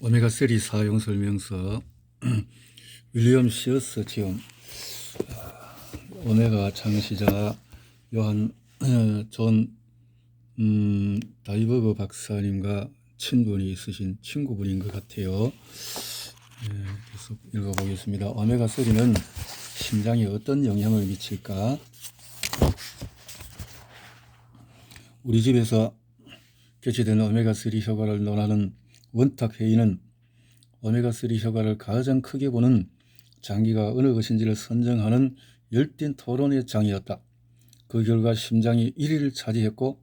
오메가3 사용 설명서. 윌리엄 시어스 지음. 오메가 창시자 요한 존 다이버그 박사님과 친분이 있으신 친구분인 것 같아요. 계속 읽어보겠습니다. 오메가3는 심장에 어떤 영향을 미칠까? 우리 집에서 개최된 오메가3 효과를 논하는 원탁 회의는 오메가3 효과를 가장 크게 보는 장기가 어느 것인지를 선정하는 열띤 토론의 장이었다. 그 결과 심장이 1위를 차지했고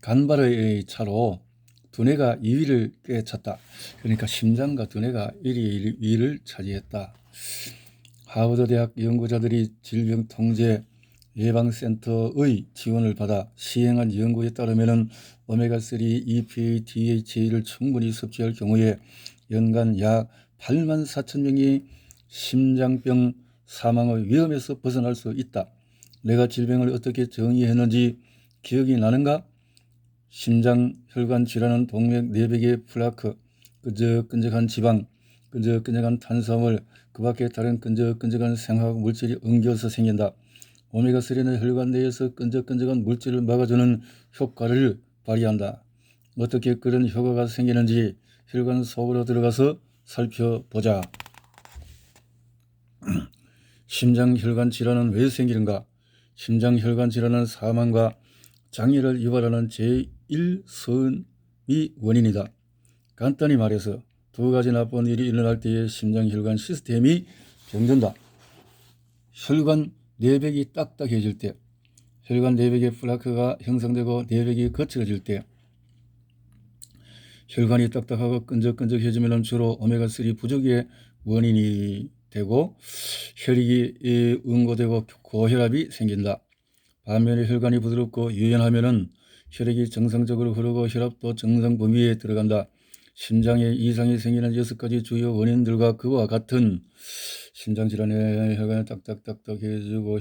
간발의 차로 두뇌가 2위를 꿰찼다. 그러니까 심장과 두뇌가 1위를 차지했다. 하버드 대학 연구자들이 질병통제 예방센터의 지원을 받아 시행한 연구에 따르면 오메가3 EPA, DHA를 충분히 섭취할 경우에 연간 약 8만 4천 명이 심장병 사망의 위험에서 벗어날 수 있다. 내가 질병을 어떻게 정의했는지 기억이 나는가? 심장 혈관 질환은 동맥 내벽의 플라크, 끈적끈적한 지방, 끈적끈적한 탄수화물, 그 밖에 다른 끈적끈적한 생화학 물질이 엉겨서 생긴다. 오메가3는 혈관 내에서 끈적끈적한 물질을 막아주는 효과를 발휘한다. 어떻게 그런 효과가 생기는지 혈관 속으로 들어가서 살펴보자. 심장혈관 질환은 왜 생기는가? 심장혈관 질환은 사망과 장애를 유발하는 제1선이 원인이다. 간단히 말해서 두 가지 나쁜 일이 일어날 때에 심장혈관 시스템이 병든다. 혈관 내벽이 딱딱해질 때, 혈관 내벽에 플라크가 형성되고 내벽이 거칠어질 때, 혈관이 딱딱하고 끈적끈적해지면 주로 오메가3 부족의 원인이 되고 혈액이 응고되고 고혈압이 생긴다. 반면에 혈관이 부드럽고 유연하면 혈액이 정상적으로 흐르고 혈압도 정상 범위에 들어간다. 심장에 이상이 생기는 6가지 주요 원인들과 그와 같은 심장질환에 혈관이 딱딱딱딱해지고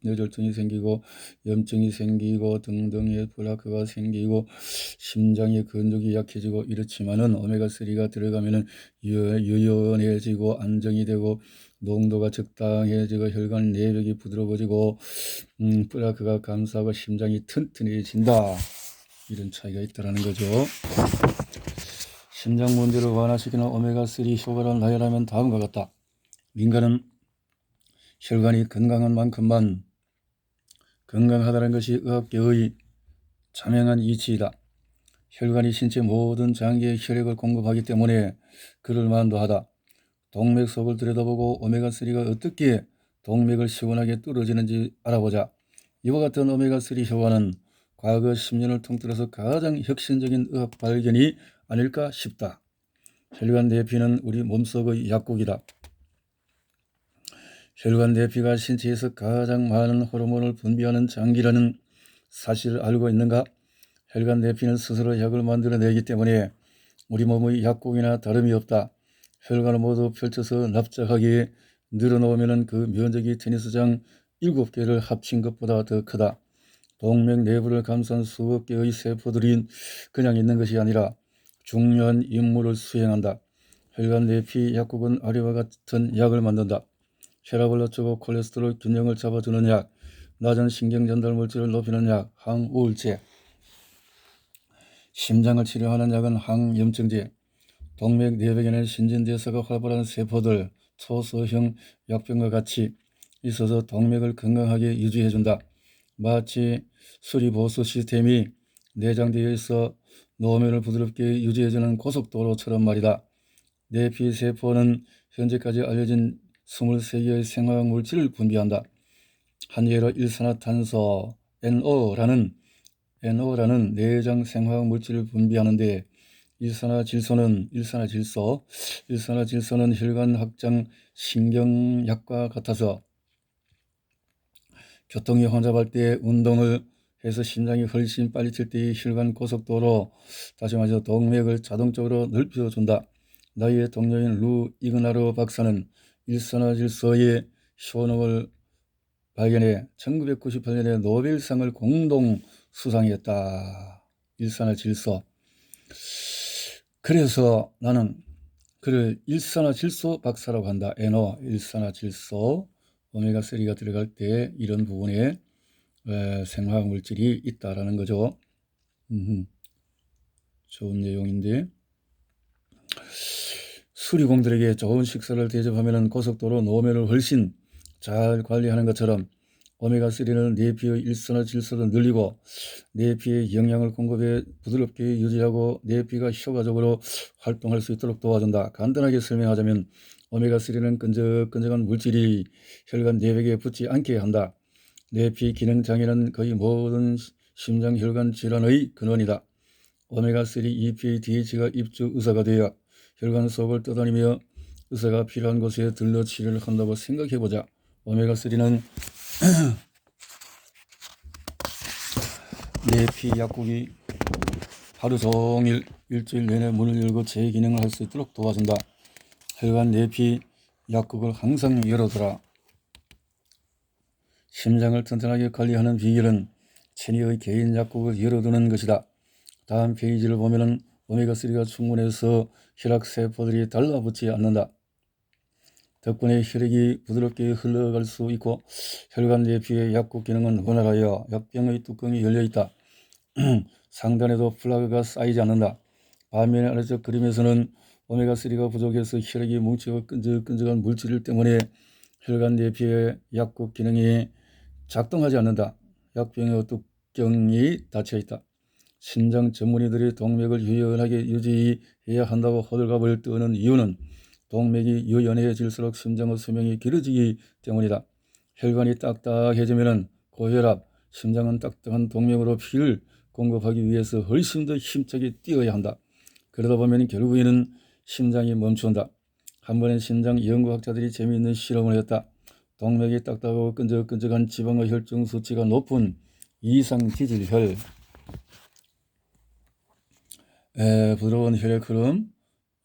뇌졸중이 생기고 염증이 생기고 등등의 플라크가 생기고 심장의 근육이 약해지고 이렇지만은 오메가3가 들어가면은 유연해지고 안정이 되고 농도가 적당해지고 혈관 내벽이 부드러워지고 플라크가 감소하고 심장이 튼튼해진다. 이런 차이가 있다는 거죠. 심장 문제를 완화시키는 오메가3 효과를 나열하면 다음과 같다. 인간은 혈관이 건강한 만큼만 건강하다는 것이 의학계의 자명한 이치이다. 혈관이 신체 모든 장기에 혈액을 공급하기 때문에 그럴 만도 하다. 동맥 속을 들여다보고 오메가3가 어떻게 동맥을 시원하게 뚫어지는지 알아보자. 이와 같은 오메가3 효과는 과거 10년을 통틀어서 가장 혁신적인 의학 발견이 아닐까 싶다. 혈관 내피는 우리 몸속의 약국이다. 혈관 내피가 신체에서 가장 많은 호르몬을 분비하는 장기라는 사실을 알고 있는가? 혈관 내피는 스스로 약을 만들어내기 때문에 우리 몸의 약국이나 다름이 없다. 혈관을 모두 펼쳐서 납작하게 늘어놓으면 그 면적이 테니스장 7개를 합친 것보다 더 크다. 동맥 내부를 감싼 수억 개의 세포들이 그냥 있는 것이 아니라 중요한 임무를 수행한다. 혈관 내피 약국은 아래와 같은 약을 만든다. 혈압을 낮추고 콜레스테롤 균형을 잡아주는 약, 낮은 신경전달 물질을 높이는 약, 항우울제, 심장을 치료하는 약은 항염증제, 동맥 내벽에는 신진대사가 활발한 세포들, 초소형 약병과 같이 있어서 동맥을 건강하게 유지해준다. 마치 수리보수 시스템이 내장되어 있어 노면을 부드럽게 유지해주는 고속도로처럼 말이다. 내피세포는 현재까지 알려진 23개의 생화학 물질을 분비한다. 한 예로 일산화탄소 NO라는 내장 생화학 물질을 분비하는데 일산화질소는 혈관 확장 신경약과 같아서 교통이 혼잡할 때 운동을 해서 심장이 훨씬 빨리 칠 때의 혈관 고속도로, 다시 말해서 동맥을 자동적으로 넓혀준다. 나의 동료인 루 이그나르 박사는 일산화질소의 효능을 발견해 1998년에 노벨상을 공동 수상했다. 일산화질소. 그래서 나는 그를 일산화질소 박사라고 한다. NO, 일산화질소, 오메가3가 들어갈 때 이런 부분에 생화학 물질이 있다라는 거죠. 좋은 내용인데, 수리공들에게 좋은 식사를 대접하면 고속도로 노면을 훨씬 잘 관리하는 것처럼 오메가3는 내 피의 일산화질소도 늘리고 내 피에 영양을 공급해 부드럽게 유지하고 내 피가 효과적으로 활동할 수 있도록 도와준다. 간단하게 설명하자면 오메가3는 끈적끈적한 물질이 혈관 내벽에 붙지 않게 한다. 내 피 기능 장애는 거의 모든 심장혈관 질환의 근원이다. 오메가3 EPA DH가 입주 의사가 되어 혈관 속을 떠다니며 의사가 필요한 곳에 들러 치료를 한다고 생각해보자. 오메가3는 내피 약국이 하루 종일 일주일 내내 문을 열고 제 기능을 할 수 있도록 도와준다. 혈관 내피 약국을 항상 열어두라. 심장을 튼튼하게 관리하는 비결은 체니의 개인 약국을 열어두는 것이다. 다음 페이지를 보면은 오메가3가 충분해서 혈액세포들이 달라붙지 않는다. 덕분에 혈액이 부드럽게 흘러갈 수 있고 혈관 내피의 약국 기능은 원활하여 약병의 뚜껑이 열려있다. 상단에도 플라그가 쌓이지 않는다. 반면에 아래쪽 그림에서는 오메가3가 부족해서 혈액이 뭉치고 끈적끈적한 물질 때문에 혈관 내피의 약국 기능이 작동하지 않는다. 약병의 뚜껑이 닫혀있다. 심장 전문의들이 동맥을 유연하게 유지해야 한다고 호들갑을 떠는 이유는 동맥이 유연해질수록 심장의 수명이 길어지기 때문이다. 혈관이 딱딱해지면 고혈압, 심장은 딱딱한 동맥으로 피를 공급하기 위해서 훨씬 더 힘차게 뛰어야 한다. 그러다 보면 결국에는 심장이 멈춘다. 한 번은 심장 연구학자들이 재미있는 실험을 했다. 동맥이 딱딱하고 끈적끈적한 지방의 혈중 수치가 높은 이상지질혈, 부드러운 혈액 흐름,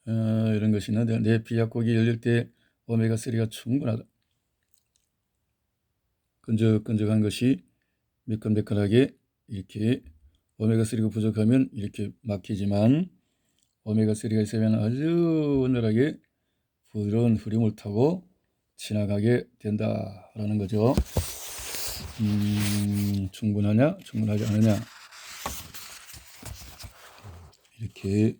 이런 것이 있는데 내피 약국이 열릴 때 오메가3가 충분하다. 끈적끈적한 것이 매끈매끈하게 이렇게 오메가3가 부족하면 이렇게 막히지만 오메가3가 있으면 아주 원활하게 부드러운 흐름을 타고 지나가게 된다라는 거죠. 충분하냐 충분하지 않느냐 이렇게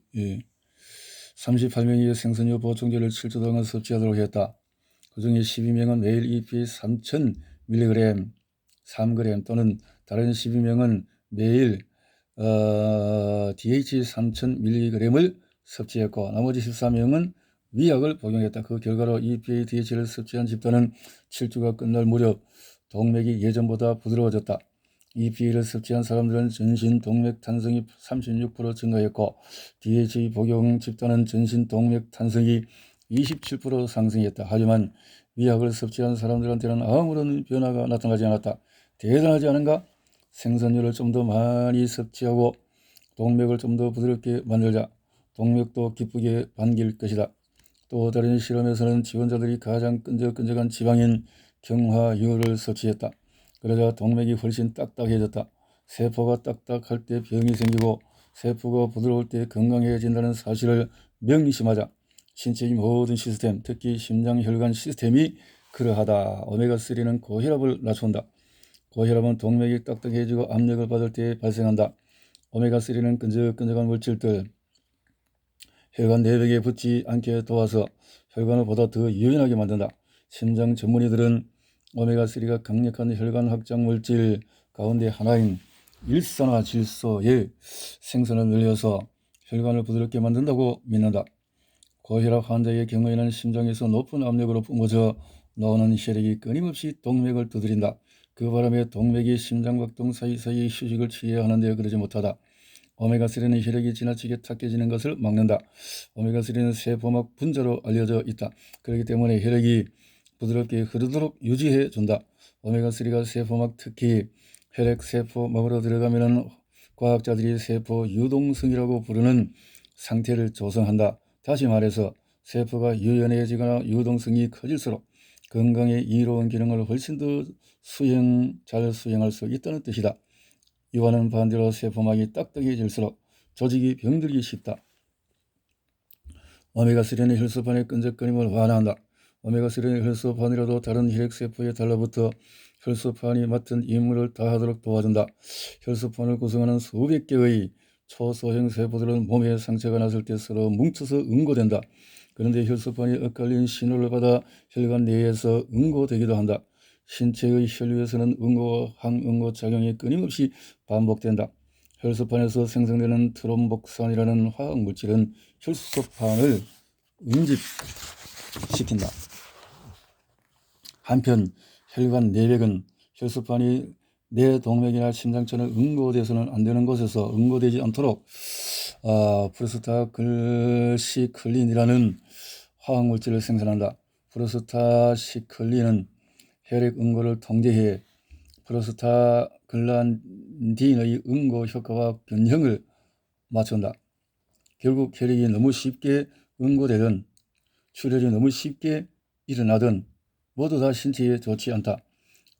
38명이 생선류 보충제를 7주 동안 섭취하도록 했다. 그 중에 12명은 매일 EPA 3000mg 3g 또는 다른 12명은 매일 DH 3000mg을 섭취했고 나머지 14명은 위약을 복용했다. 그 결과로 EPA DH를 섭취한 집단은 7주가 끝날 무렵 동맥이 예전보다 부드러워졌다. EPA를 섭취한 사람들은 전신 동맥 탄성이 36% 증가했고 DH 복용 집단은 전신 동맥 탄성이 27% 상승했다. 하지만 위약을 섭취한 사람들한테는 아무런 변화가 나타나지 않았다. 대단하지 않은가? 생선류를 좀 더 많이 섭취하고 동맥을 좀 더 부드럽게 만들자. 동맥도 기쁘게 반길 것이다. 또 다른 실험에서는 지원자들이 가장 끈적끈적한 지방인 경화유를 섭취했다. 그러자 동맥이 훨씬 딱딱해졌다. 세포가 딱딱할 때 병이 생기고 세포가 부드러울 때 건강해진다는 사실을 명심하자. 신체의 모든 시스템, 특히 심장혈관 시스템이 그러하다. 오메가3는 고혈압을 낮춘다. 고혈압은 동맥이 딱딱해지고 압력을 받을 때 발생한다. 오메가3는 끈적끈적한 물질들, 혈관 내벽에 붙지 않게 도와서 혈관을 보다 더 유연하게 만든다. 심장 전문의들은 오메가3가 강력한 혈관 확장 물질 가운데 하나인 일산화질소의 생성을 늘려서 혈관을 부드럽게 만든다고 믿는다. 고혈압 환자의 경우에는 심장에서 높은 압력으로 뿜어져 나오는 혈액이 끊임없이 동맥을 두드린다. 그 바람에 동맥이 심장박동 사이사이 휴식을 취해야 하는데 그러지 못하다. 오메가3는 혈액이 지나치게 탁해지는 것을 막는다. 오메가3는 세포막 분자로 알려져 있다. 그렇기 때문에 혈액이 부드럽게 흐르도록 유지해 준다. 오메가3가 세포막, 특히 혈액 세포막으로 들어가면 과학자들이 세포 유동성이라고 부르는 상태를 조성한다. 다시 말해서 세포가 유연해지거나 유동성이 커질수록 건강에 이로운 기능을 훨씬 더 잘 수행할 수 있다는 뜻이다. 이와는 반대로 세포막이 딱딱해질수록 조직이 병들기 쉽다. 오메가3는 혈소판의 끈적거림을 완화한다. 오메가3는 혈소판이라도 다른 혈액세포에 달라붙어 혈소판이 맡은 임무를 다하도록 도와준다. 혈소판을 구성하는 수백 개의 초소형 세포들은 몸에 상처가 났을 때 서로 뭉쳐서 응고된다. 그런데 혈소판이 엇갈린 신호를 받아 혈관 내에서 응고되기도 한다. 신체의 혈류에서는 응고와 항응고 작용이 끊임없이 반복된다. 혈소판에서 생성되는 트롬복산이라는 화학물질은 혈소판을 응집시킨다. 한편 혈관 내벽은 혈소판이 뇌동맥이나 심장처럼 응고돼서는 안 되는 곳에서 응고되지 않도록 프로스타글시클린이라는 화학물질을 생산한다. 프로스타시클린은 혈액 응고를 통제해 프로스타글란딘의 응고 효과와 균형을 맞춘다. 결국 혈액이 너무 쉽게 응고되든 출혈이 너무 쉽게 일어나든 모두 다 신체에 좋지 않다.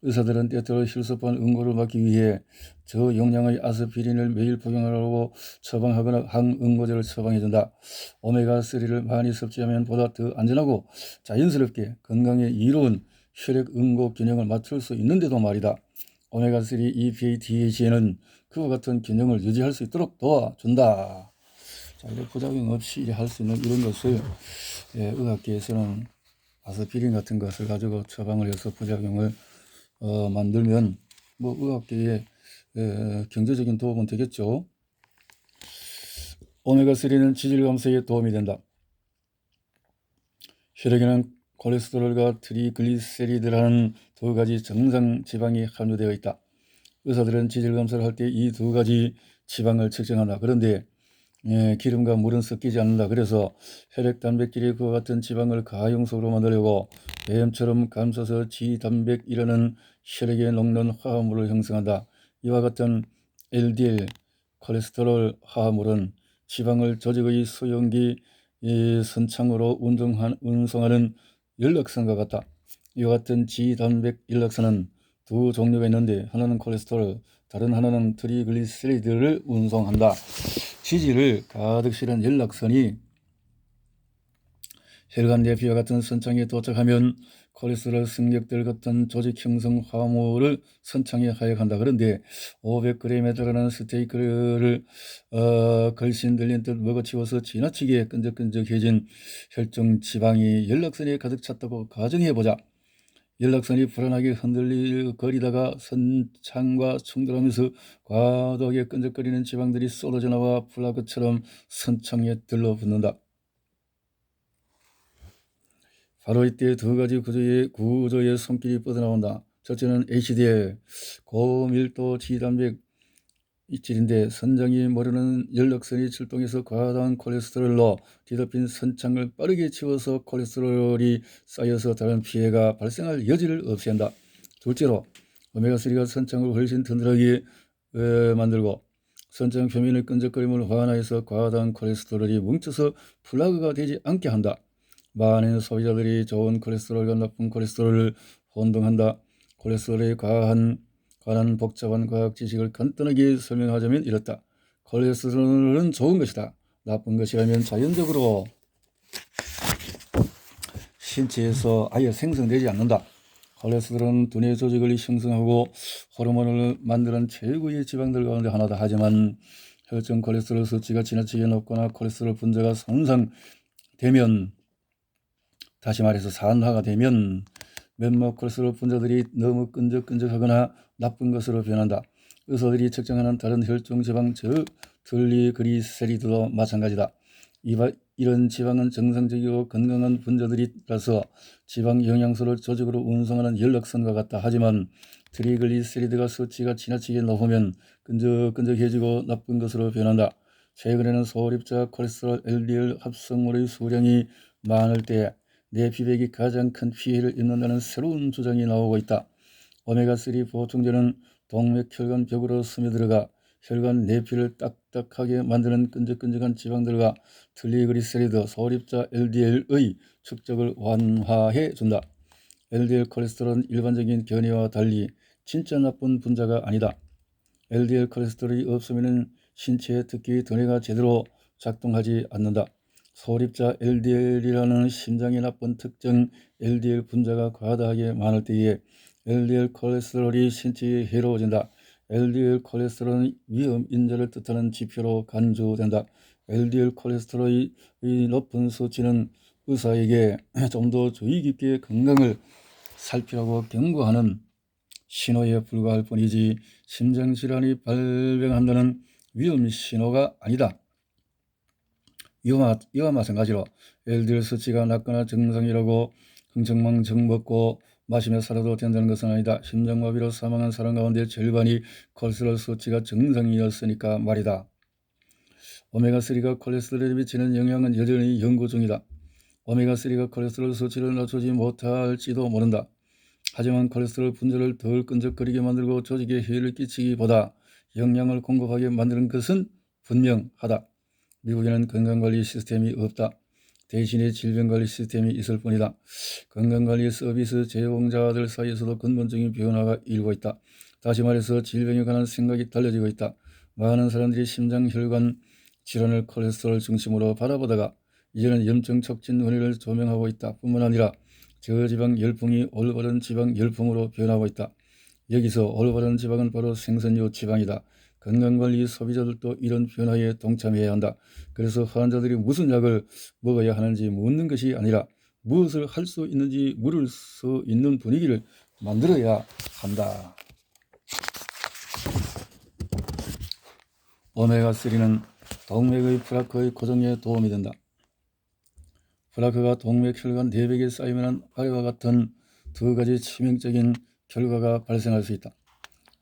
의사들은 때때로 혈소판 응고를 막기 위해 저용량의 아스피린을 매일 복용하라고 처방하거나 항응고제를 처방해준다. 오메가3를 많이 섭취하면 보다 더 안전하고 자연스럽게 건강에 이로운 혈액 응고 균형을 맞출 수 있는데도 말이다. 오메가3 EPA, DHA는 그와 같은 균형을 유지할 수 있도록 도와준다. 자, 이런 부작용 없이 할 수 있는 이런 것을 의학계에서는 아스피린 같은 것을 가지고 처방을 해서 부작용을 만들면 뭐 의학계에 경제적인 도움은 되겠죠. 오메가3는 지질 감소에 도움이 된다. 혈액에는 콜레스테롤과 트리글리세리드라는 두 가지 정상 지방이 함유되어 있다. 의사들은 지질 감소를 할 때 이 두 가지 지방을 측정한다. 그런데 기름과 물은 섞이지 않는다. 그래서 혈액 단백질이 그와 같은 지방을 가용석으로 만들려고 뱀처럼 감싸서 지단백이라는 혈액에 녹는 화합물을 형성한다. 이와 같은 LDL 콜레스테롤 화합물은 지방을 조직의 수용기 선창으로 운송하는 연락선과 같다. 이와 같은 지단백 연락선은 두 종류가 있는데 하나는 콜레스테롤, 다른 하나는 트리글리세리드를 운송한다. 지질을 가득 실은 연락선이 혈관 내피와 같은 선창에 도착하면 콜레스테롤 승객들 같은 조직 형성 화합물을 선창에 하역한다. 그런데 500g에 달하는 스테이크를 걸신 들린 듯 먹어치워서 지나치게 끈적끈적해진 혈중 지방이 연락선에 가득 찼다고 가정해보자. 연락선이 불안하게 흔들거리다가 선창과 충돌하면서 과도하게 끈적거리는 지방들이 쏟아져 나와 플라그처럼 선창에 들러붙는다. 바로 이때 두 가지 구조의 손길이 뻗어나온다. 첫째는 HDL, 고밀도 지단백 질인데 선장이 모르는 연락선이 출동해서 과다한 콜레스테롤로 뒤덮인 선창을 빠르게 치워서 콜레스테롤이 쌓여서 다른 피해가 발생할 여지를 없앤다. 둘째로 오메가3가 선창을 훨씬 든든하게 만들고 선창 표면의 끈적거림을 완화해서 과다한 콜레스테롤이 뭉쳐서 플라그가 되지 않게 한다. 많은 소비자들이 좋은 콜레스테롤과 나쁜 콜레스테롤을 혼동한다. 콜레스테롤에 관한 복잡한 과학 지식을 간단하게 설명하자면 이렇다. 콜레스테롤은 좋은 것이다. 나쁜 것이라면 자연적으로 신체에서 아예 생성되지 않는다. 콜레스테롤은 두뇌 조직을 형성하고 호르몬을 만드는 최고의 지방들 가운데 하나다. 하지만 혈중 콜레스테롤 수치가 지나치게 높거나 콜레스테롤 분자가 손상되면, 다시 말해서 산화가 되면 면목 콜레스테롤 분자들이 너무 끈적끈적하거나 나쁜 것으로 변한다. 의사들이 측정하는 다른 혈중 지방, 즉 트리글리세리드도 마찬가지다. 이런 지방은 정상적이고 건강한 분자들이라서 지방 영양소를 조직으로 운송하는 연락선과 같다. 하지만 트리글리세리드가 수치가 지나치게 높으면 끈적끈적해지고 나쁜 것으로 변한다. 최근에는 소립자 콜레스테롤 LDL 합성물의 수량이 많을 때 뇌피백이 가장 큰 피해를 입는다는 새로운 주장이 나오고 있다. 오메가3 보충제는 동맥혈관 벽으로 스며들어가 혈관 내피를 딱딱하게 만드는 끈적끈적한 지방들과 트리그리세리드, 소립자 LDL의 축적을 완화해 준다. LDL 콜레스테롤은 일반적인 견해와 달리 진짜 나쁜 분자가 아니다. LDL 콜레스테롤이 없으면 신체에 특히 두뇌가 제대로 작동하지 않는다. 소립자 LDL이라는 심장이 나쁜 특정 LDL 분자가 과다하게 많을 때에 LDL 콜레스테롤이 신체에 해로워진다. LDL 콜레스테롤은 위험 인자를 뜻하는 지표로 간주된다. LDL 콜레스테롤의 높은 수치는 의사에게 좀 더 주의 깊게 건강을 살피라고 경고하는 신호에 불과할 뿐이지 심장질환이 발병한다는 위험 신호가 아니다. 이와 마찬가지로 LDL 수치가 낮거나 정상이라고 흥청망청 먹고 마시며 살아도 된다는 것은 아니다. 심장마비로 사망한 사람 가운데 절반이 콜레스테롤 수치가 정상이었으니까 말이다. 오메가3가 콜레스테롤에 미치는 영향은 여전히 연구 중이다. 오메가3가 콜레스테롤 수치를 낮추지 못할지도 모른다. 하지만 콜레스테롤 분자를 덜 끈적거리게 만들고 조직에 해를 끼치기보다 영양을 공급하게 만드는 것은 분명하다. 미국에는 건강관리 시스템이 없다. 대신에 질병관리 시스템이 있을 뿐이다. 건강관리 서비스 제공자들 사이에서도 근본적인 변화가 일고 있다. 다시 말해서 질병에 관한 생각이 달라지고 있다. 많은 사람들이 심장혈관 질환을 콜레스테롤 중심으로 바라보다가 이제는 염증 촉진 원인을 조명하고 있다. 뿐만 아니라 저지방 열풍이 올바른 지방 열풍으로 변하고 있다. 여기서 올바른 지방은 바로 생선류 지방이다. 건강관리 소비자들도 이런 변화에 동참해야 한다. 그래서 환자들이 무슨 약을 먹어야 하는지 묻는 것이 아니라 무엇을 할 수 있는지 물을 수 있는 분위기를 만들어야 한다. 오메가3는 동맥의 플라크의 고정에 도움이 된다. 플라크가 동맥혈관 내벽에 쌓이면 아래와 같은 두 가지 치명적인 결과가 발생할 수 있다.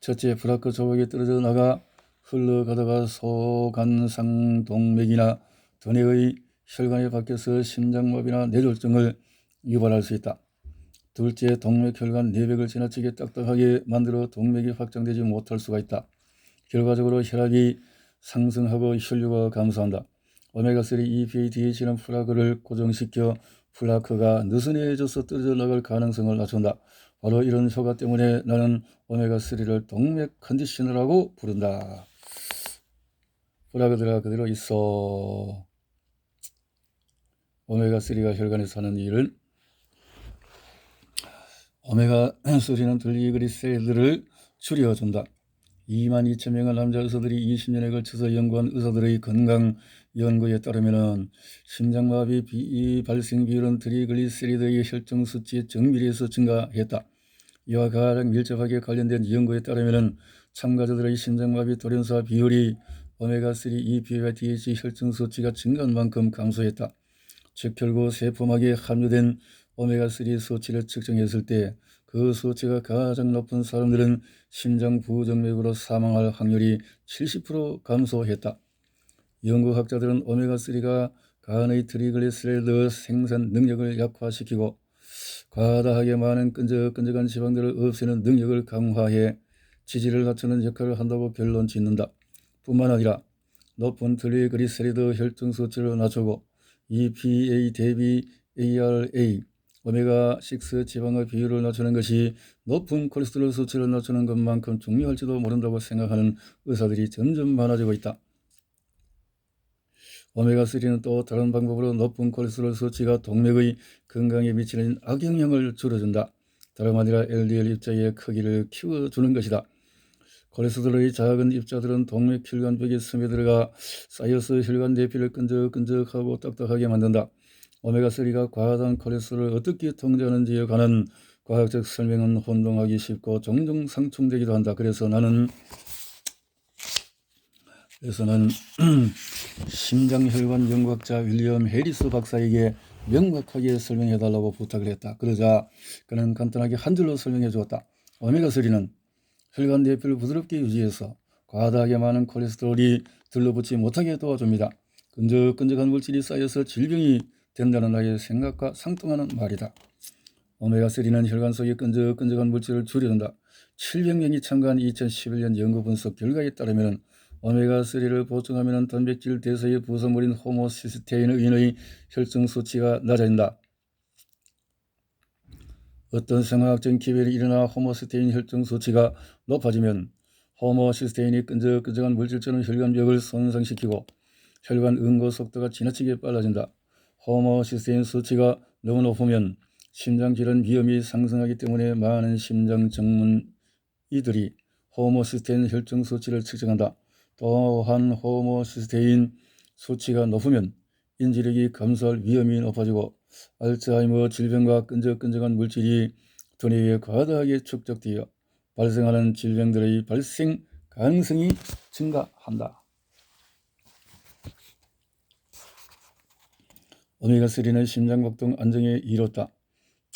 첫째, 플라크 조각이 떨어져 나가 흘러가다가 소관상 동맥이나 두뇌의 혈관에 박혀서 심장마비나 뇌졸중을 유발할 수 있다. 둘째, 동맥혈관 내벽을 지나치게 딱딱하게 만들어 동맥이 확장되지 못할 수가 있다. 결과적으로 혈압이 상승하고 혈류가 감소한다. 오메가3 EPA DH는 플라크를 고정시켜 플라크가 느슨해져서 떨어져 나갈 가능성을 낮춘다. 바로 이런 효과 때문에 나는 오메가3를 동맥 컨디셔너라고 부른다. 플라크들아 그대로 있어. 오메가3가 혈관에서 하는 일은 오메가3는 트리그리세리드를 줄여준다. 22,000명의 남자 의사들이 20년에 걸쳐서 연구한 의사들의 건강 연구에 따르면 심장마비 발생 비율은 트리글리세리드의 혈중 수치에 정밀히해서 증가했다. 이와 가장 밀접하게 관련된 연구에 따르면 참가자들의 심장마비 돌연사 비율이 오메가3 EPA와 DHA 혈중 수치가 증가한 만큼 감소했다. 즉 결국 세포막에 함유된 오메가3 수치를 측정했을 때 그 수치가 가장 높은 사람들은 심장 부정맥으로 사망할 확률이 70% 감소했다. 연구학자들은 오메가3가 간의 트리글리세리드 생산 능력을 약화시키고 과다하게 많은 끈적끈적한 지방들을 없애는 능력을 강화해 지지를 낮추는 역할을 한다고 결론 짓는다. 뿐만 아니라 높은 트리글리세리드 혈중 수치를 낮추고 EPA 대비 ARA 오메가6 지방의 비율을 낮추는 것이 높은 콜레스테롤 수치를 낮추는 것만큼 중요할지도 모른다고 생각하는 의사들이 점점 많아지고 있다. 오메가3는 또 다른 방법으로 높은 콜레스테롤 수치가 동맥의 건강에 미치는 악영향을 줄여준다. 다름 아니라 LDL 입자의 크기를 키워주는 것이다. 콜레스테롤의 작은 입자들은 동맥 혈관벽에 스며들어가 쌓여서 혈관 내피를 끈적끈적하고 딱딱하게 만든다. 오메가3가 과다한 콜레스테롤을 어떻게 통제하는지에 관한 과학적 설명은 혼동하기 쉽고 종종 상충되기도 한다. 그래서 나는 심장혈관 연구학자 윌리엄 해리스 박사에게 명확하게 설명해달라고 부탁을 했다. 그러자 그는 간단하게 한 줄로 설명해 주었다. 오메가3는 혈관 내피를 부드럽게 유지해서 과다하게 많은 콜레스테롤이 들러붙지 못하게 도와줍니다. 끈적끈적한 물질이 쌓여서 질병이 된다는 나의 생각과 상통하는 말이다. 오메가3는 혈관 속의 끈적끈적한 물질을 줄여준다. 700명이 참가한 2011년 연구 분석 결과에 따르면 오메가3를 보충하면 단백질 대사의 부속물인 호모시스테인의 혈중 수치가 낮아진다. 어떤 생화학적인 기별이 일어나 호모시스테인 혈중 수치가 높아지면 호모시스테인이 끈적끈적한 물질처럼 혈관벽을 손상시키고 혈관 응고 속도가 지나치게 빨라진다. 호모시스테인 수치가 너무 높으면 심장질환 위험이 상승하기 때문에 많은 심장 전문의들이 호모시스테인 혈중 수치를 측정한다. 또한 호모시스테인 수치가 높으면 인지력이 감소할 위험이 높아지고 알츠하이머 질병과 끈적끈적한 물질이 두뇌에 과다하게 축적되어 발생하는 질병들의 발생 가능성이 증가한다. 오메가3는 심장박동 안정에 이롭다.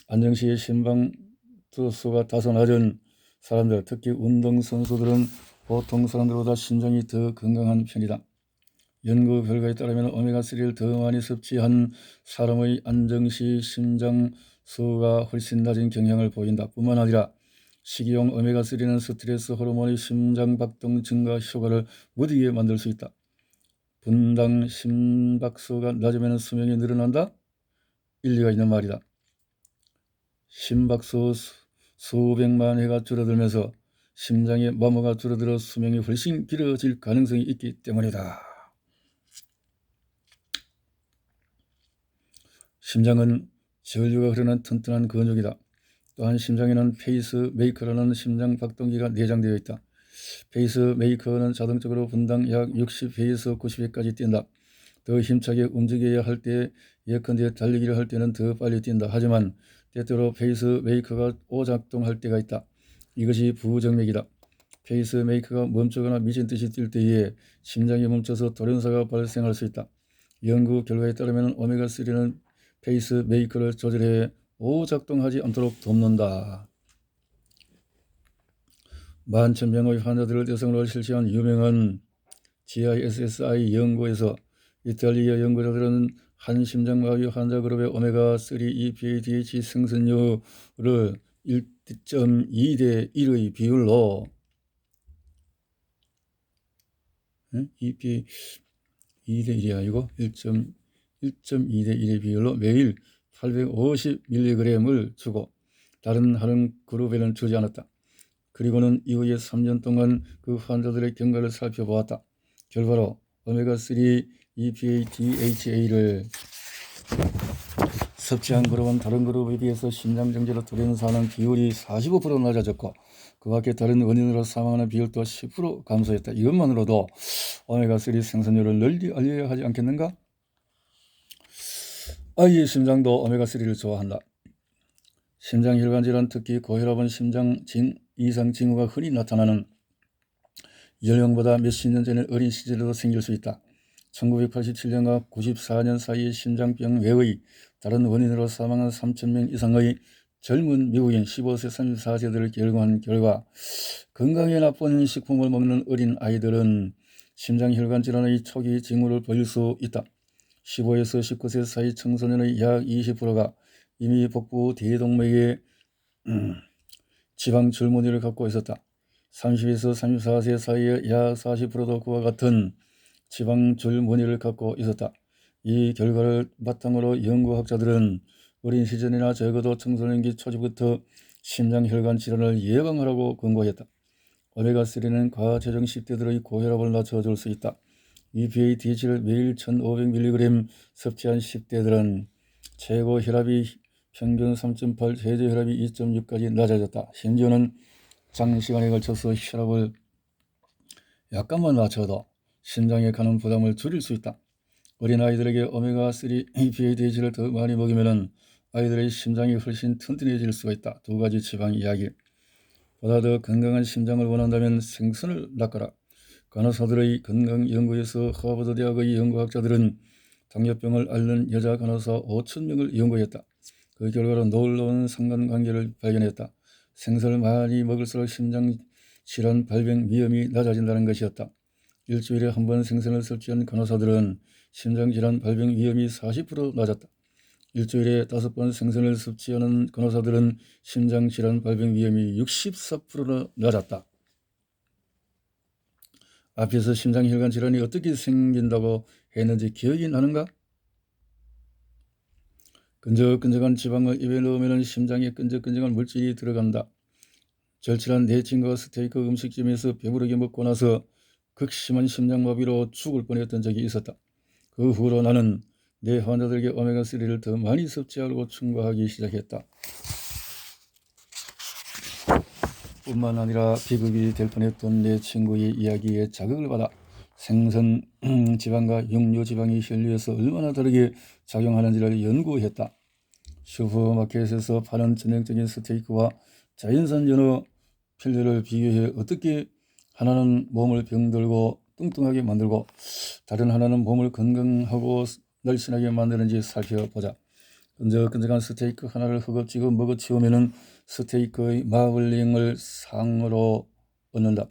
안정 시에 심박수가 다소 낮은 사람들, 특히 운동선수들은 보통 사람들보다 심장이 더 건강한 편이다. 연구 결과에 따르면 오메가3를 더 많이 섭취한 사람의 안정시 심장수가 훨씬 낮은 경향을 보인다. 뿐만 아니라 식이용 오메가3는 스트레스 호르몬의 심장박동 증가 효과를 무디게 만들 수 있다. 분당 심박수가 낮으면 수명이 늘어난다? 일리가 있는 말이다. 심박수 수백만 회가 줄어들면서 심장의 마모가 줄어들어 수명이 훨씬 길어질 가능성이 있기 때문이다. 심장은 전류가 흐르는 튼튼한 근육이다. 또한 심장에는 페이스메이커라는 심장박동기가 내장되어 있다. 페이스메이커는 자동적으로 분당 약 60회에서 90회까지 뛴다. 더 힘차게 움직여야 할 때, 예컨대 달리기를 할 때는 더 빨리 뛴다. 하지만 때때로 페이스메이커가 오작동할 때가 있다. 이것이 부정맥이다. 페이스메이커가 멈추거나 미친듯이 뛸 때에 심장이 멈춰서 돌연사가 발생할 수 있다. 연구 결과에 따르면 오메가3는 페이스메이커를 조절해 오작동하지 않도록 돕는다. 만천명의 환자들을 대상으로 실시한 유명한 GISSI 연구에서 이탈리아 연구자들은 한 심장마비 환자 그룹의 오메가3 EPA-DH 생성률을 1.2대 1의 비율로 EPA 2대 1이 아니고 1.2대 1의 비율로 매일 850mg을 주고 다른 그룹에는 주지 않았다. 그리고는 이후에 3년 동안 그 환자들의 경과를 살펴보았다. 결과로 오메가3 EPA-DHA를 섭취한 그룹은 다른 그룹에 비해서 심장정지로 돌연사하는 비율이 45% 낮아졌고 그 밖에 다른 원인으로 사망하는 비율도 10% 감소했다. 이것만으로도 오메가3 생산율을 널리 알려야 하지 않겠는가? 아이의 심장도 오메가3를 좋아한다. 심장혈관 질환, 특히 고혈압은 심장 이상 징후가 흔히 나타나는 연령보다 몇십 년 전의 어린 시절에도 생길 수 있다. 1987년과 94년 사이에 심장병 외의 다른 원인으로 사망한 3,000명 이상의 젊은 미국인 15세 34세들을 결과한 결과 건강에 나쁜 식품을 먹는 어린 아이들은 심장혈관 질환의 초기 징후를 보일 수 있다. 15에서 19세 사이 청소년의 약 20%가 이미 복부 대동맥에 지방 줄무늬를 갖고 있었다. 30에서 34세 사이의 약 40%도 그와 같은 지방 줄무늬를 갖고 있었다. 이 결과를 바탕으로 연구학자들은 어린 시절이나 적어도 청소년기 초기부터 심장혈관 질환을 예방하라고 권고했다. 오메가3는 과체중 10대들의 고혈압을 낮춰줄 수 있다. EPA-DH를 매일 1500mg 섭취한 10대들은 최고 혈압이 평균 3.8, 최저 혈압이 2.6까지 낮아졌다. 심지어는 장시간에 걸쳐서 혈압을 약간만 낮춰도 심장에 가는 부담을 줄일 수 있다. 어린아이들에게 오메가3 EPA-DH를 더 많이 먹이면 아이들의 심장이 훨씬 튼튼해질 수가 있다. 두 가지 지방 이야기. 보다 더 건강한 심장을 원한다면 생선을 낚아라. 간호사들의 건강 연구에서 하버드 대학의 연구학자들은 당뇨병을 앓는 여자 간호사 5,000명을 연구했다. 그 결과로 놀라운 상관관계를 발견했다. 생선을 많이 먹을수록 심장 질환 발병 위험이 낮아진다는 것이었다. 일주일에 한 번 생선을 섭취한 간호사들은 심장 질환 발병 위험이 40% 낮았다. 일주일에 5번 생선을 섭취하는 간호사들은 심장 질환 발병 위험이 64%나 낮았다. 앞에서 심장혈관 질환이 어떻게 생긴다고 했는지 기억이 나는가? 끈적끈적한 지방을 입에 넣으면 심장에 끈적끈적한 물질이 들어간다. 절친한 내 친구가 스테이크 음식점에서 배부르게 먹고 나서 극심한 심장마비로 죽을 뻔했던 적이 있었다. 그 후로 나는 내 환자들에게 오메가3를 더 많이 섭취하려고 충고하기 시작했다. 뿐만 아니라 비극이 될 뻔했던 내 친구의 이야기에 자극을 받아 생선 지방과 육류 지방이 혈류에서 얼마나 다르게 작용하는지를 연구했다. 슈퍼마켓에서 파는 전형적인 스테이크와 자연산 연어 필레를 비교해 어떻게 하나는 몸을 병들고 뚱뚱하게 만들고 다른 하나는 몸을 건강하고 날씬하게 만드는지 살펴보자. 끈적끈적한 스테이크 하나를 허겁지겁 먹어치우면 스테이크의 마블링을 상으로 얻는다.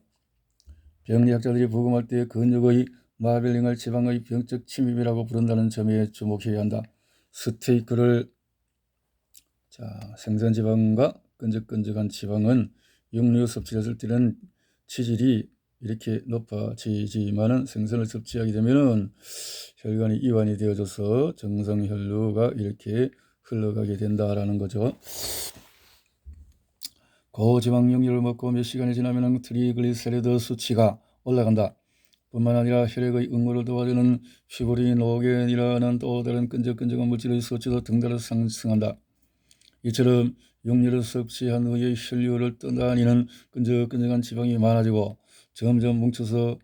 병리학자들이 부검할 때 근육의 마블링을 지방의 병적 침입이라고 부른다는 점에 주목해야 한다. 스테이크를 생선지방과 끈적끈적한 지방은 육류 섭취를 했을 때는 치질이 이렇게 높아지지만은 생선을 섭취하게 되면은 혈관이 이완이 되어져서 정상혈류가 이렇게 흘러가게 된다라는 거죠. 고지방 육류를 먹고 몇 시간이 지나면 트리글리세리드 수치가 올라간다. 뿐만 아니라 혈액의 응고를 도와주는 피브리노겐이라는 또 다른 끈적끈적한 물질의 수치도 등달아 상승한다. 이처럼 육류를 섭취한 후에 혈류를 떠다니는 끈적끈적한 지방이 많아지고 점점 뭉쳐서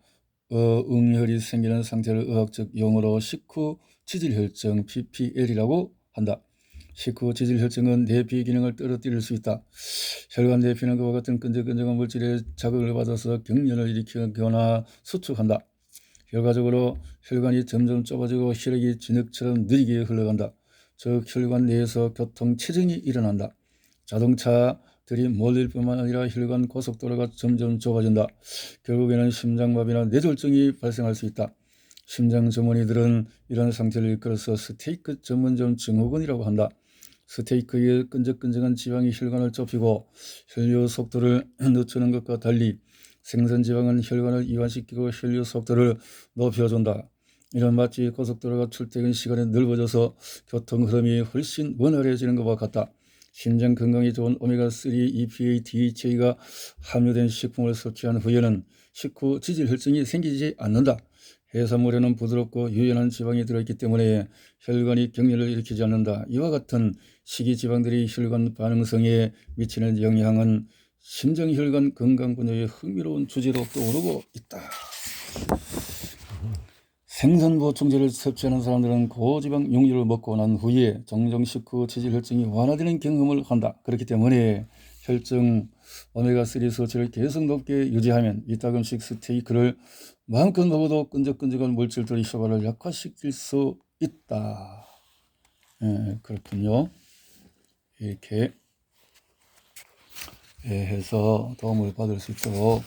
응혈이 생기는 상태를 의학적 용어로 식후 지질혈증 PPL이라고 한다. 식후 지질혈증은 내피 기능을 떨어뜨릴 수 있다. 혈관 내피는 그와 같은 끈적끈적한 물질에 자극을 받아서 경련을 일으키거나 수축한다. 결과적으로 혈관이 점점 좁아지고 혈액이 진흙처럼 느리게 흘러간다. 즉 혈관 내에서 교통체증이 일어난다. 자동차들이 몰릴 뿐만 아니라 혈관 고속도로가 점점 좁아진다. 결국에는 심장마비나 뇌졸중이 발생할 수 있다. 심장 전문의들은 이런 상태를 일컬어서 스테이크 전문점 증후군이라고 한다. 스테이크의 끈적끈적한 지방이 혈관을 좁히고 혈류 속도를 늦추는 것과 달리 생선지방은 혈관을 이완시키고 혈류 속도를 높여준다. 이런 마치 고속도로가 출퇴근 시간에 넓어져서 교통 흐름이 훨씬 원활해지는 것과 같다. 심장 건강에 좋은 오메가3, EPA, DHA가 함유된 식품을 섭취한 후에는 식후 지질혈증이 생기지 않는다. 해산물에는 부드럽고 유연한 지방이 들어있기 때문에 혈관이 경련을 일으키지 않는다. 이와 같은 식이지방들이 혈관 반응성에 미치는 영향은 심장혈관 건강 분야의 흥미로운 주제로 떠오르고 있다. 생선 보충제를 섭취하는 사람들은 고지방 육류를 먹고 난 후에 종종 식후 지질혈증이 완화되는 경험을 한다. 그렇기 때문에 혈증 오메가3 섭취를 계속 높게 유지하면 이따금씩 스테이크를 마음껏 먹어도 끈적끈적한 물질들의 효과를 약화시킬 수 있다. 그렇군요. 이렇게 해서 도움을 받을 수 있도록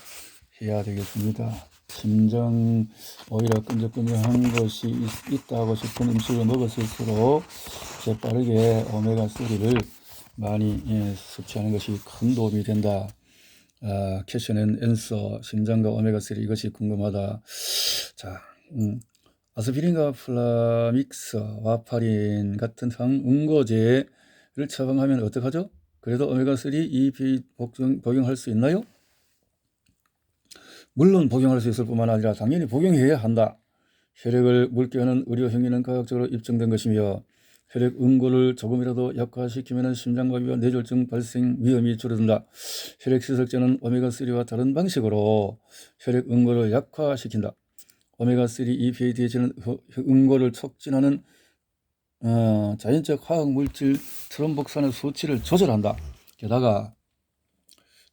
해야 되겠습니다. 심장 오히려 끈적끈적한 것이 있다고 싶은 음식을 먹었을수록 재빠르게 오메가3를 많이 섭취하는 것이 큰 도움이 된다. 캐션 앤 앤서 심장과 오메가3 이것이 궁금하다. 자, 아스피린과 플라믹스, 와파린 같은 항응고제를 처방하면 어떡하죠? 그래도 오메가3 EPA 복용할 수 있나요? 물론 복용할 수 있을 뿐만 아니라 당연히 복용해야 한다. 혈액을 묽게 하는 의료 행위는 과학적으로 입증된 것이며 혈액 응고를 조금이라도 약화시키면 심장마비와 뇌졸중 발생 위험이 줄어든다. 혈액 희석제는 오메가3와 다른 방식으로 혈액 응고를 약화시킨다. 오메가3 EPA DHA는 응고를 촉진하는 자연적 화학물질 트롬복산의 수치를 조절한다. 게다가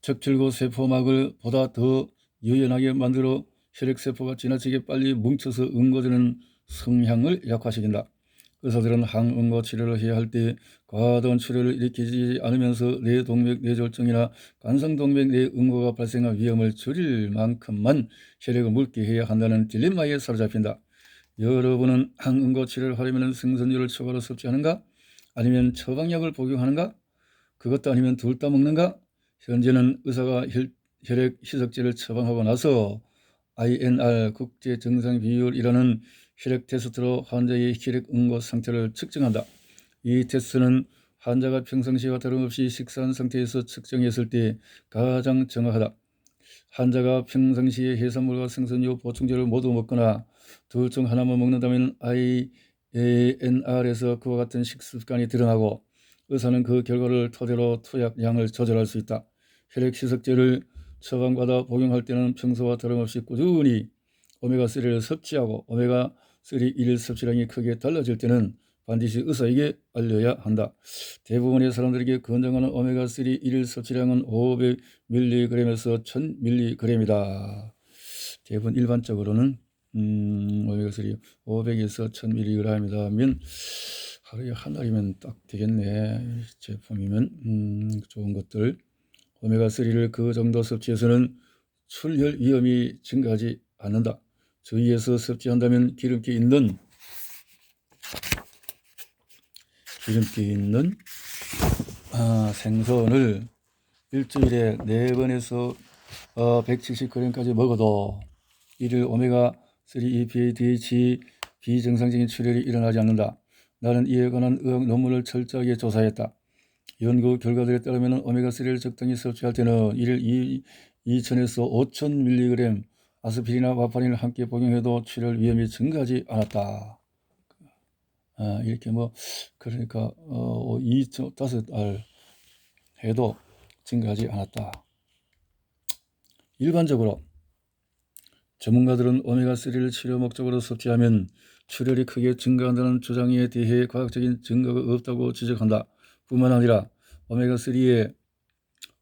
척출구 세포막을 보다 더 유연하게 만들어 혈액세포가 지나치게 빨리 뭉쳐서 응고되는 성향을 약화시킨다. 의사들은 항응고 치료를 해야 할 때 과다한 출혈을 일으키지 않으면서 뇌동맥 뇌졸중이나 관성동맥 뇌응고가 발생할 위험을 줄일 만큼만 혈액을 묽게 해야 한다는 딜레마에 사로잡힌다. 여러분은 항응고 치료를 하려면 생선류를 추가로 섭취하는가? 아니면 처방약을 복용하는가? 그것도 아니면 둘 다 먹는가? 현재는 의사가 혈액 희석제를 처방하고 나서 INR 국제 정상 비율이라는 혈액 테스트로 환자의 혈액 응고 상태를 측정한다. 이 테스트는 환자가 평상시와 다름없이 식사한 상태에서 측정했을 때 가장 정확하다. 환자가 평상시에 해산물과 생선류, 보충제를 모두 먹거나 둘 중 하나만 먹는다면 IANR에서 그와 같은 식습관이 드러나고 의사는 그 결과를 토대로 투약 양을 조절할 수 있다. 혈액시석제를 처방받아 복용할 때는 평소와 다름없이 꾸준히 오메가3를 섭취하고 오메가3 일일 섭취량이 크게 달라질 때는 반드시 의사에게 알려야 한다. 대부분의 사람들에게 권장하는 오메가3 일일 섭취량은 500mg에서 1000mg이다. 대부분 일반적으로는 오메가3 500에서 1000mg이라면 하루에 한 알이면 딱 되겠네. 제품이면 좋은 것들. 오메가3를 그 정도 섭취해서는 출혈 위험이 증가하지 않는다. 주위에서 섭취한다면 기름기 있는 생선을 일주일에 4번에서 170g까지 먹어도 이를 오메가3 EPA, DH 비정상적인 출혈이 일어나지 않는다. 나는 이에 관한 의학 논문을 철저하게 조사했다. 연구 결과들에 따르면 오메가3를 적당히 섭취할 때는 일일 2000에서 5000mg 아스피린이나 와파린을 함께 복용해도 출혈 위험이 증가하지 않았다. 이렇게 그러니까 5알 해도 증가하지 않았다. 일반적으로 전문가들은 오메가3를 치료 목적으로 섭취하면 출혈이 크게 증가한다는 주장에 대해 과학적인 증거가 없다고 지적한다. 뿐만 아니라 오메가3의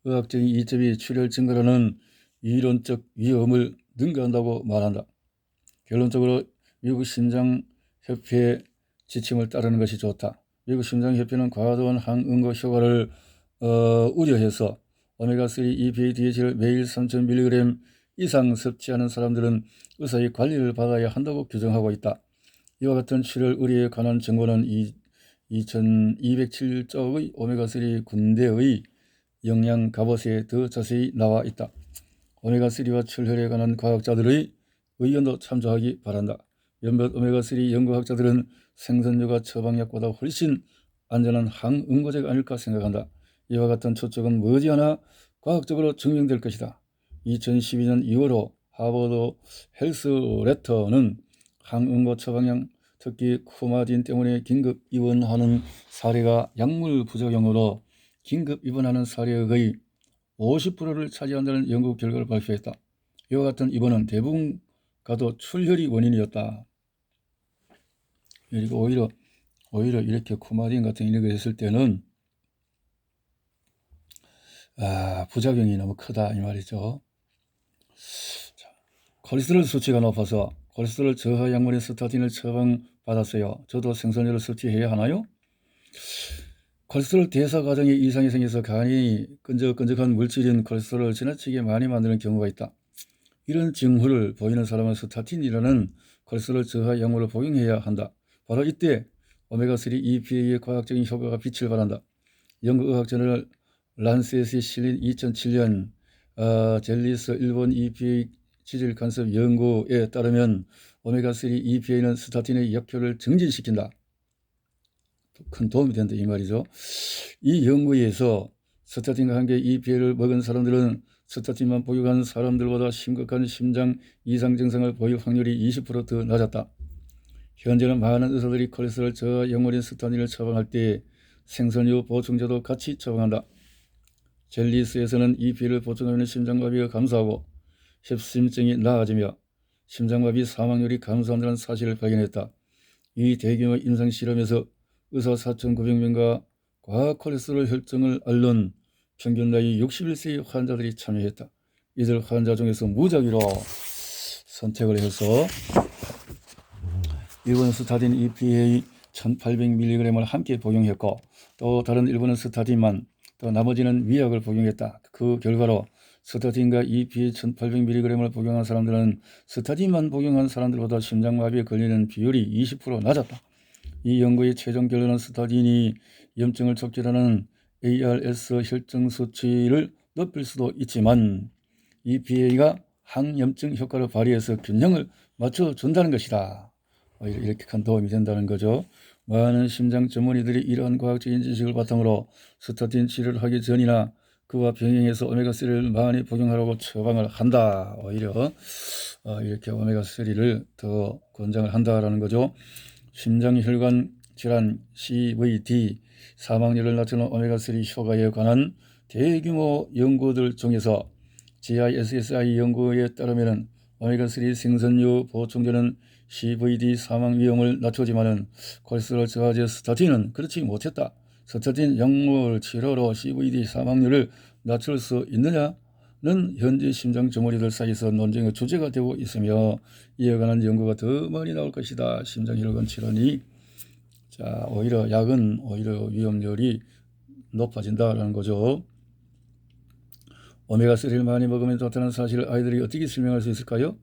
의학적인 이점이 출혈 증가라는 이론적 위험을 능가한다고 말한다. 결론적으로 미국 심장협회 지침을 따르는 것이 좋다. 미국 심장협회는 과도한 항응고 효과를 우려해서 오메가3 EPA, DH를 매일 3000mg 이상 섭취하는 사람들은 의사의 관리를 받아야 한다고 규정하고 있다. 이와 같은 출혈 우려에 관한 정보는 2207쪽의 오메가3 군대의 영양 갑옷에 더 자세히 나와 있다. 오메가3와 출혈에 관한 과학자들의 의견도 참조하기 바란다. 몇몇 오메가3 연구학자들은 생선류가 처방약보다 훨씬 안전한 항응고제가 아닐까 생각한다. 이와 같은 추측은 머지않아 과학적으로 증명될 것이다. 2012년 2월호 하버드 헬스 레터는 항응고 처방약, 특히 쿠마딘 때문에 긴급 입원하는 사례가 약물 부작용으로 긴급 입원하는 사례의 50%를 차지한다는 연구 결과를 발표했다. 이와 같은 입원은 대부분 가도 출혈이 원인이었다. 그리고 오히려 이렇게 쿠마딘 같은 이런 거 했을 때는 부작용이 너무 크다 이 말이죠. 자, 콜레스테롤 수치가 높아서 콜레스테롤 저하 약물인 스타틴을 처방받았어요. 저도 생선류를 섭취해야 하나요? 콜레스테롤 대사 과정에 이상이 생겨서 간이 끈적끈적한 물질인 콜레스테롤을 지나치게 많이 만드는 경우가 있다. 이런 징후를 보이는 사람은 스타틴이라는 콜레스테롤 저하 약물을 복용해야 한다. 바로 이때 오메가3 EPA의 과학적인 효과가 빛을 발한다. 영국 의학저널 란셋에 실린 2007년 젤리스 일본 EPA 지질 간섭 연구에 따르면 오메가3 EPA는 스타틴의 역효를 증진시킨다. 큰 도움이 된다 이 말이죠. 이 연구에서 스타틴과 함께 EPA를 먹은 사람들은 스타틴만 복용한 사람들보다 심각한 심장 이상 증상을 보일 확률이 20%더 낮았다. 현재는 많은 의사들이 콜레스테롤 저하 약물인 스타틴을 처방할 때 생선류 보충제도 같이 처방한다. 젤리스에서는 EPA를 보충하면 심장마비가 감소하고 협심증이 나아지며 심장마비 사망률이 감소한다는 사실을 발견했다. 이 대규모 임상실험에서 의사 4,900명과 과콜레스테롤 혈증을 앓는 평균 나이 61세의 환자들이 참여했다. 이들 환자 중에서 무작위로 선택을 해서 일본은 스타틴 EPA 1800mg을 함께 복용했고 또 다른 일본은 스타틴만 또 나머지는 위약을 복용했다. 그 결과로 스타틴과 EPA 1800mg을 복용한 사람들은 스타틴만 복용한 사람들보다 심장마비에 걸리는 비율이 20% 낮았다. 이 연구의 최종 결론은 스타틴이 염증을 촉진하는 ARS 혈증 수치를 높일 수도 있지만 EPA가 항염증 효과를 발휘해서 균형을 맞춰준다는 것이다. 이렇게 큰 도움이 된다는 거죠. 많은 심장 전문의들이 이러한 과학적인 지식을 바탕으로 스타틴 치료를 하기 전이나 그와 병행해서 오메가3를 많이 복용하라고 처방을 한다. 오히려 이렇게 오메가3를 더 권장을 한다라는 거죠. 심장혈관 질환 CVD 사망률을 낮추는 오메가3 효과에 관한 대규모 연구들 중에서 GISSI 연구에 따르면 오메가3 생선류 보충제는 CVD 사망 위험을 낮추지만은 콜레스테롤 저하제 스타틴은 그렇지 못했다. 스타틴 약물 치료로 CVD 사망률을 낮출 수 있느냐는 현재 심장 전문의들 사이에서 논쟁의 주제가 되고 있으며 이에 관한 연구가 더 많이 나올 것이다. 심장혈관 질환이 오히려 약은 오히려 위험률이 높아진다라는 거죠. 오메가3를 많이 먹으면 좋다는 사실을 아이들이 어떻게 설명할 수 있을까요?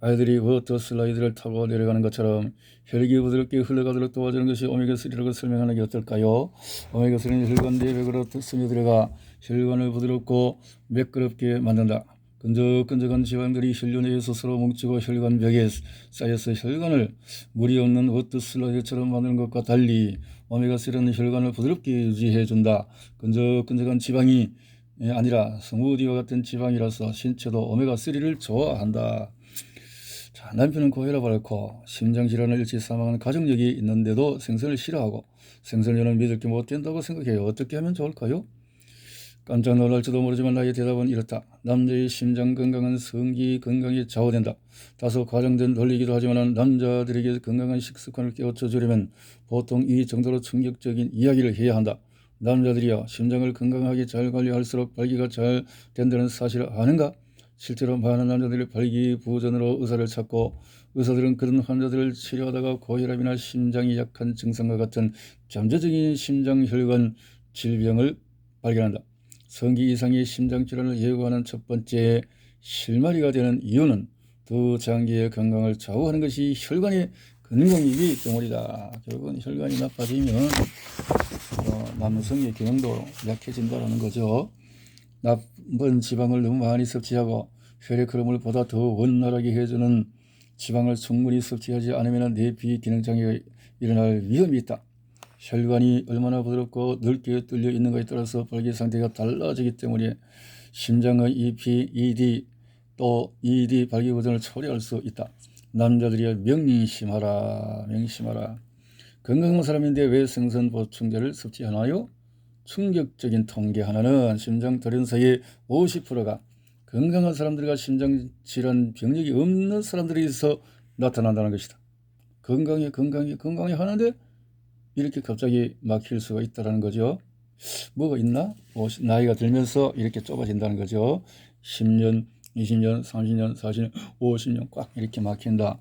아이들이 워터 슬라이드를 타고 내려가는 것처럼 혈액이 부드럽게 흘러가도록 도와주는 것이 오메가3라고 설명하는 게 어떨까요? 오메가3는 혈관 내벽으로 스며들어가 혈관을 부드럽고 매끄럽게 만든다. 끈적끈적한 지방들이 혈류 내에 스스로 뭉치고 혈관벽에 쌓여서 혈관을 물이 없는 워터 슬라이드처럼 만드는 것과 달리 오메가3는 혈관을 부드럽게 유지해준다. 끈적끈적한 지방이 아니라 스무디와 같은 지방이라서 신체도 오메가3를 좋아한다. 남편은 고혈압을 앓고 심장질환을 일찍 사망하는 가족력이 있는데도 생선을 싫어하고 생선류는 믿을 게 못 된다고 생각해요. 어떻게 하면 좋을까요? 깜짝 놀랄지도 모르지만 나의 대답은 이렇다. 남자의 심장 건강은 성기 건강에 좌우된다. 다소 과장된 논리이기도 하지만 남자들에게 건강한 식습관을 깨우쳐 주려면 보통 이 정도로 충격적인 이야기를 해야 한다. 남자들이야 심장을 건강하게 잘 관리할수록 발기가 잘 된다는 사실을 아는가? 실제로 많은 남자들이 발기부전으로 의사를 찾고 의사들은 그런 환자들을 치료하다가 고혈압이나 심장이 약한 증상과 같은 잠재적인 심장혈관 질병을 발견한다. 성기 이상의 심장질환을 예고하는 첫 번째 실마리가 되는 이유는 두 장기의 건강을 좌우하는 것이 혈관의 건강이기 때문이다. 결국은 혈관이 나빠지면 남성의 기능도 약해진다는 거죠. 나쁜 지방을 너무 많이 섭취하고 혈액 흐름을 보다 더 원활하게 해주는 지방을 충분히 섭취하지 않으면 내비 기능 장애가 일어날 위험이 있다. 혈관이 얼마나 부드럽고 넓게 뚫려 있는가에 따라서 발기 상태가 달라지기 때문에 심장의 EP, ED 또 ED 발기 버전을 초래할 수 있다. 남자들이 명심하라. 건강한 사람인데 왜 생선 보충제를 섭취하나요? 충격적인 통계 하나는 심장 돌연사의 50%가 건강한 사람들과 심장질환 병력이 없는 사람들에서 나타난다는 것이다. 건강해 하는데 이렇게 갑자기 막힐 수가 있다는 거죠. 뭐가 있나? 나이가 들면서 이렇게 좁아진다는 거죠. 10년, 20년, 30년, 40년, 50년 꽉 이렇게 막힌다.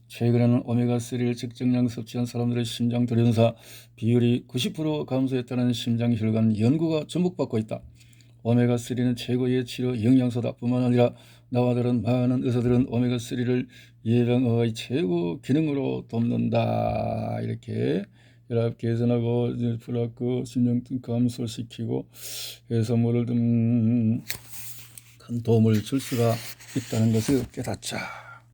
최근에는 오메가3를 적정량 섭취한 사람들의 심장 돌연사 비율이 90% 감소했다는 심장혈관 연구가 주목받고 있다. 오메가3는 최고의 치료 영양소다 뿐만 아니라 나와 다른 많은 의사들은 오메가3를 예방의 최고 기능으로 돕는다. 이렇게 혈압 개선하고 플라크 심장등 감소시키고 해산물을 큰 도움을 줄 수가 있다는 것을 깨닫자.